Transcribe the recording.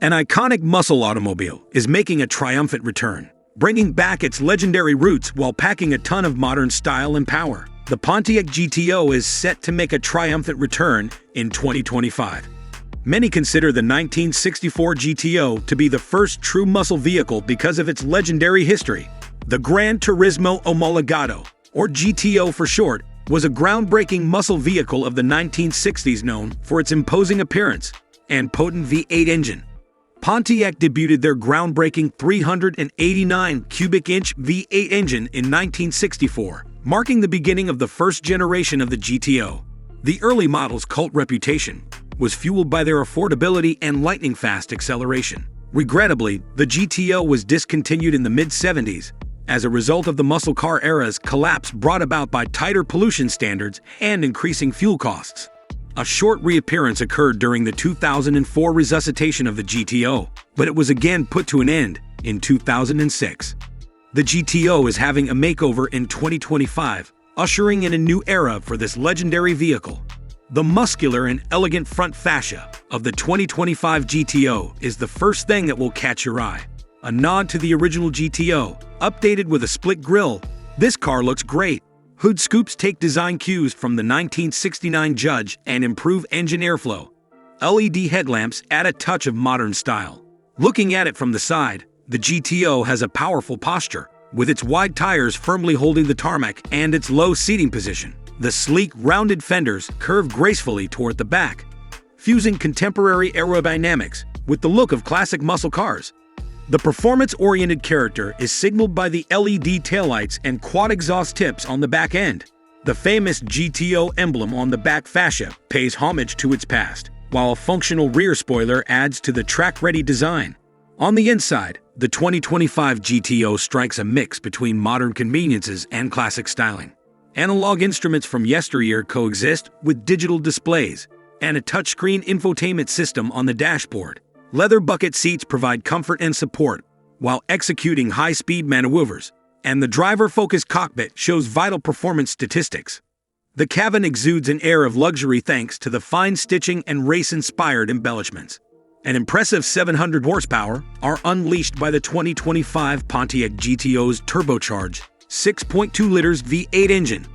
An iconic muscle automobile is making a triumphant return, bringing back its legendary roots while packing a ton of modern style and power. The Pontiac GTO is set to make a triumphant return in 2025. Many consider the 1964 GTO to be the first true muscle vehicle because of its legendary history. The Gran Turismo Omologato, or GTO for short, was a groundbreaking muscle vehicle of the 1960s known for its imposing appearance and potent V8 engine. Pontiac debuted their groundbreaking 389 cubic inch V8 engine in 1964, marking the beginning of the first generation of the GTO. The early model's cult reputation was fueled by their affordability and lightning-fast acceleration. Regrettably, the GTO was discontinued in the mid-70s as a result of the muscle car era's collapse brought about by tighter pollution standards and increasing fuel costs. A short reappearance occurred during the 2004 resuscitation of the GTO, but it was again put to an end in 2006. The GTO is having a makeover in 2025, ushering in a new era for this legendary vehicle. The muscular and elegant front fascia of the 2025 GTO is the first thing that will catch your eye. A nod to the original GTO, updated with a split grille. This car looks great. Hood scoops take design cues from the 1969 Judge and improve engine airflow. LED headlamps add a touch of modern style. Looking at it from the side, the GTO has a powerful posture, with its wide tires firmly holding the tarmac and its low seating position. The sleek, rounded fenders curve gracefully toward the back, fusing contemporary aerodynamics with the look of classic muscle cars. The performance-oriented character is signaled by the LED taillights and quad exhaust tips on the back end. The famous GTO emblem on the back fascia pays homage to its past, while a functional rear spoiler adds to the track-ready design. On the inside, the 2025 GTO strikes a mix between modern conveniences and classic styling. Analog instruments from yesteryear coexist with digital displays and a touchscreen infotainment system on the dashboard. Leather bucket seats provide comfort and support while executing high-speed maneuvers, and the driver-focused cockpit shows vital performance statistics. The cabin exudes an air of luxury thanks to the fine stitching and race-inspired embellishments. An impressive 700 horsepower are unleashed by the 2025 Pontiac GTO's turbocharged 6.2 liters V8 engine.